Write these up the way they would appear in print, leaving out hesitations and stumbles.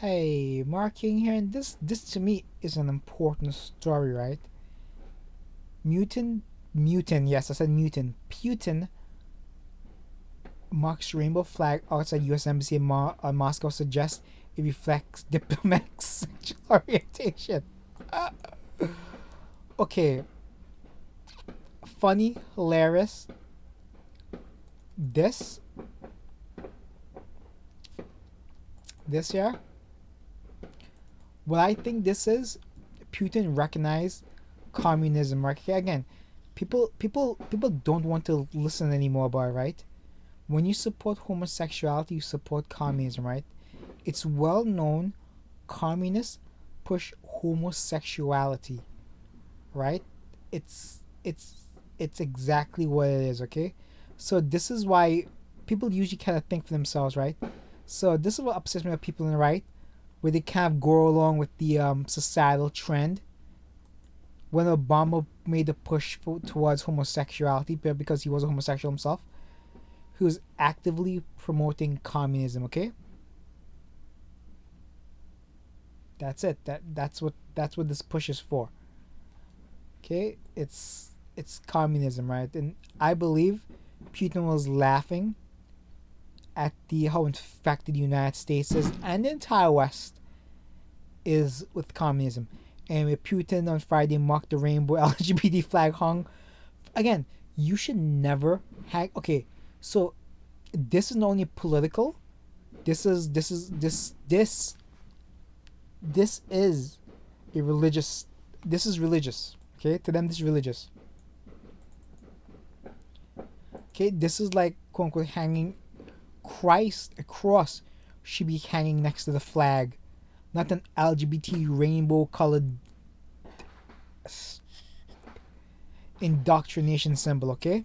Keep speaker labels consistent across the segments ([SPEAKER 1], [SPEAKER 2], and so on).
[SPEAKER 1] Hey, marking here, and this to me is an important story, right? Mutant, mutant. Yes, I said mutant. Putin mocks rainbow flag outside U.S. embassy in Moscow suggests it reflects diplomatic sexual orientation. Okay, funny, hilarious. This, this year, what I think this is, Putin recognized communism. Right? Okay, again, people don't want to listen anymore about it, right? When you support homosexuality, you support communism, right? It's well known communists push homosexuality, right? It's it's it's exactly what it is, okay? So this is why people usually kind of think for themselves, right? So this is what upsets me with people on the right, where they kind of go along with the societal trend. When Obama made a push towards homosexuality because he was a homosexual himself, he was actively promoting communism. Okay, that's it. That's what this push is for. Okay, it's communism, right? And I believe Putin was laughing at the how infected the United States is and the entire West is with communism. And with Putin on Friday mocked the rainbow LGBT flag hung. Again, you should never hang. Okay, so this is not only political. This is a religious. This is religious. Okay, to them this is religious. Okay, this is like quote unquote hanging Christ, a cross should be hanging next to the flag, not an LGBT rainbow colored indoctrination symbol. Okay,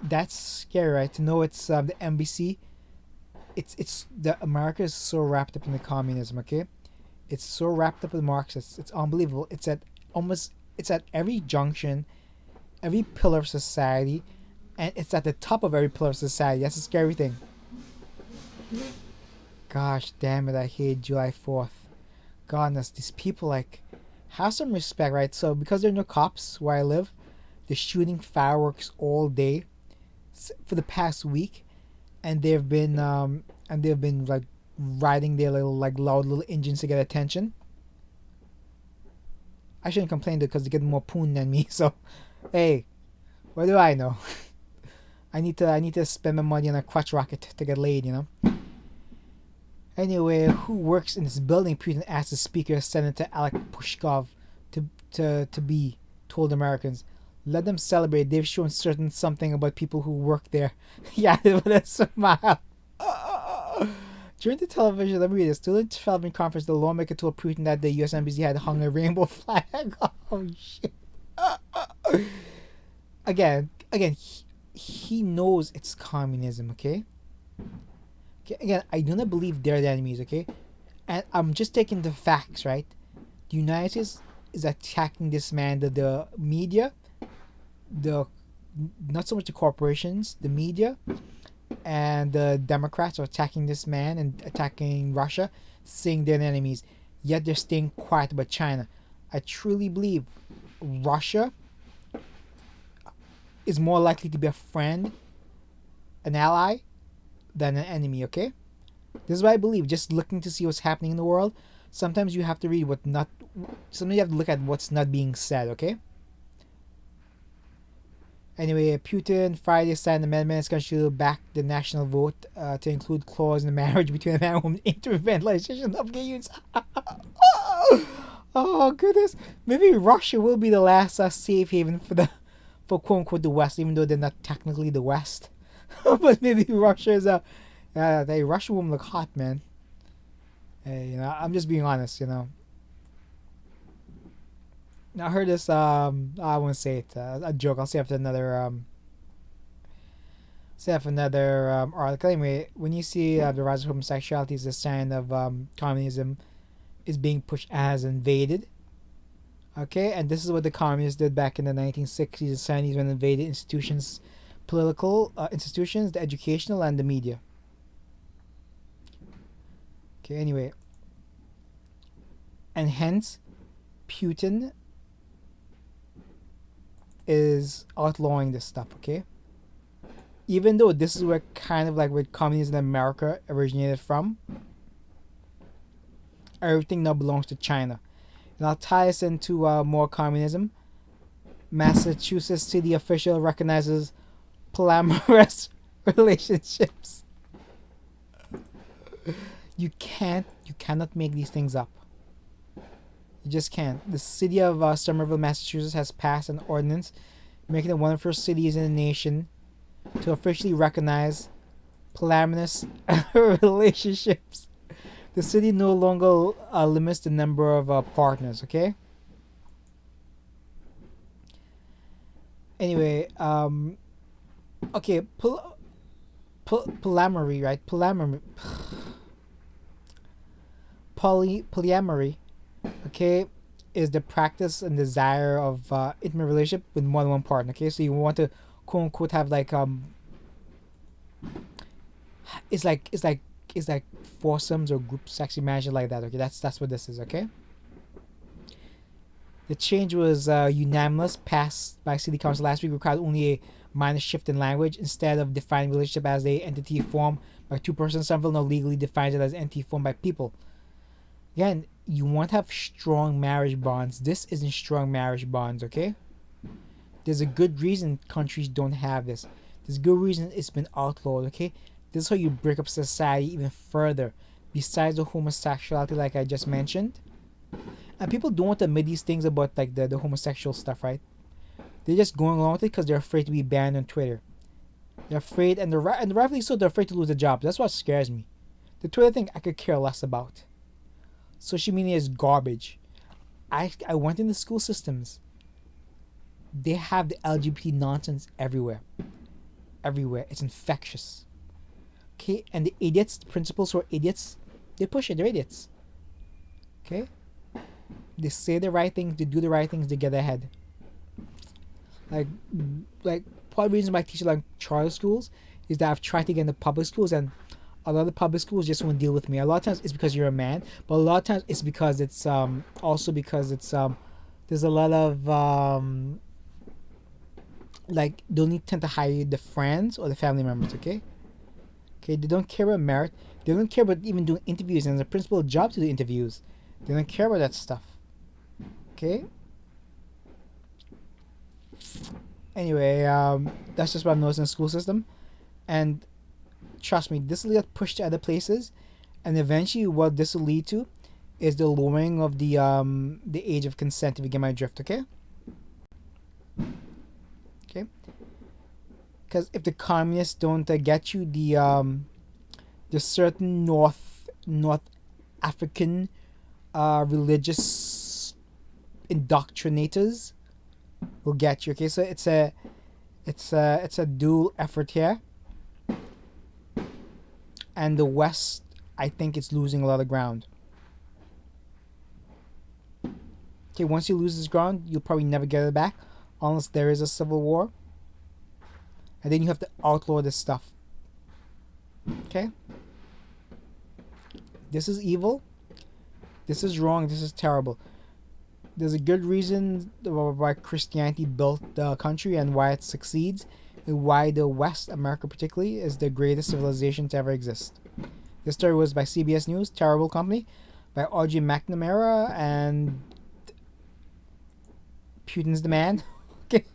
[SPEAKER 1] that's scary, right? To know it's the NBC. It's the America is so wrapped up in the communism. Okay, it's so wrapped up in Marxists. It's unbelievable. It's at every junction, every pillar of society, and it's at the top of every pillar of society. That's a scary thing. Gosh damn it! I hate July 4th. Goodness, these people like have some respect, right? So because there are no cops where I live, they're shooting fireworks all day for the past week, and they've been like riding their little like loud little engines to get attention. I shouldn't complain though because they get more poon than me. So, hey, what do I know? I need to spend my money on a crutch rocket to get laid. Anyway, who works in this building? Putin asked the Speaker, Senator Alek Pushkov, to be told Americans. Let them celebrate. They've shown certain something about people who work there. Yeah, with a smile. During the television, let me read this. During the television conference, the lawmaker told Putin that the U.S. embassy had hung a rainbow flag. Oh shit! Again, he knows it's communism. Okay. Okay. Again, I do not believe they're the enemies. Okay, and I'm just taking the facts, right? The United States is attacking this man. The media, the not so much the corporations, the media, and the Democrats are attacking this man and attacking Russia, saying they're enemies. Yet they're staying quiet about China. I truly believe Russia is more likely to be a friend, an ally, than an enemy. Okay, this is what I believe. Just looking to see what's happening in the world. Sometimes you have to read what not. Sometimes you have to look at what's not being said. Okay. Anyway, Putin Friday signed an amendment that's going to back the national vote to include clause in the marriage between a man and woman to prevent legislation of gay unions. Oh goodness! Maybe Russia will be the last safe haven for quote unquote the West, even though they're not technically the West. But maybe Russia is a. They Russian women look hot, man. Hey, I'm just being honest. I heard this. I won't say it. A joke. I'll say after another. Say after another article. Anyway, when you see the rise of homosexuality is a sign of communism is being pushed as invaded. Okay, and this is what the communists did back in the 1960s and 70s when they invaded institutions, political institutions, the educational, and the media. Okay, anyway. And hence, Putin is outlawing this stuff, okay? Even though this is where kind of like where communism in America originated from, everything now belongs to China. And I'll tie this into more communism. Massachusetts city official recognizes polyamorous relationships. You cannot make these things up. You just can't. The city of Somerville, Massachusetts has passed an ordinance making it one of the first cities in the nation to officially recognize polyamorous relationships. The city no longer limits the number of partners, okay? Anyway, okay, polyamory, right? Polyamory, okay, is the practice and desire of intimate relationship with more than one partner. Okay, so you want to quote unquote have like it's like foursomes or group sex. Imagine like that. Okay, that's what this is. Okay. The change was unanimous, passed by City Council last week, required only a minor shift in language. Instead of defining relationship as a entity formed by two persons, Somerville now legally defines it as an entity formed by people. Again, you want to have strong marriage bonds. This isn't strong marriage bonds, okay? There's a good reason countries don't have this. There's a good reason it's been outlawed, okay? This is how you break up society even further. Besides the homosexuality, like I just mentioned. And people don't want to admit these things about like the homosexual stuff, right? They're just going along with it because they're afraid to be banned on Twitter. They're afraid, and rightfully so, they're afraid to lose a job. That's what scares me. The Twitter thing I could care less about. Social media is garbage. I went in the school systems. They have the LGBT nonsense everywhere. Everywhere. It's infectious. Okay? And the idiots, the principals who are idiots, they push it. They're idiots. Okay? They say the right things, they do the right things, they get ahead. Like part of the reason why I teach like charter schools is that I've tried to get into public schools, and a lot of the public schools just won't deal with me. A lot of times it's because you're a man, but a lot of times it's because it's also because it's there's a lot of like they only tend to hire the friends or the family members, okay? Okay, they don't care about merit. They don't care about even doing interviews, and it's a principal job to do interviews. They don't care about that stuff. Okay. Anyway, that's just what I've noticed in the school system, and trust me, this will get pushed to other places, and eventually, what this will lead to is the lowering of the age of consent. If you get my drift, okay? Okay. Because if the communists don't get you, the certain North African religious indoctrinators will get you. Okay, so it's a dual effort here, and the West, I think, it's losing a lot of ground. Okay, once you lose this ground, you'll probably never get it back unless there is a civil war, and then you have to outlaw this stuff. Okay, this is evil, this is wrong, this is terrible. There's a good reason why Christianity built the country and why it succeeds, and why the West, America particularly, is the greatest civilization to ever exist. This story was by CBS News, Terrible Company, by Audrey McNamara, and Putin's the man. Okay.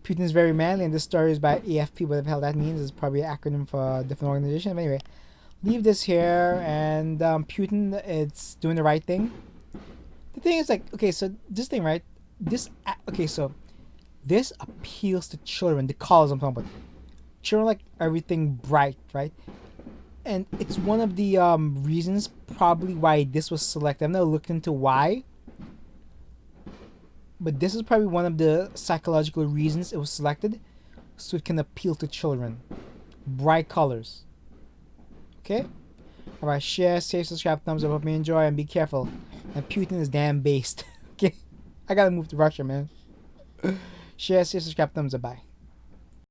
[SPEAKER 1] Putin's very manly, and this story is by AFP, whatever the hell that means. It's probably an acronym for a different organization. But anyway, leave this here, and Putin, it's doing the right thing. The thing is, like, okay, so this thing, right? So this appeals to children. The colors I'm talking about. Children like everything bright, right? And it's one of the reasons probably why this was selected. I've never looked into why, but this is probably one of the psychological reasons it was selected, so it can appeal to children. Bright colors. Okay? Alright, share, save, subscribe, thumbs up, hope you enjoy, and be careful. And Putin is damn based. Okay? I gotta move to Russia, man. Share, save, subscribe, thumbs up, bye.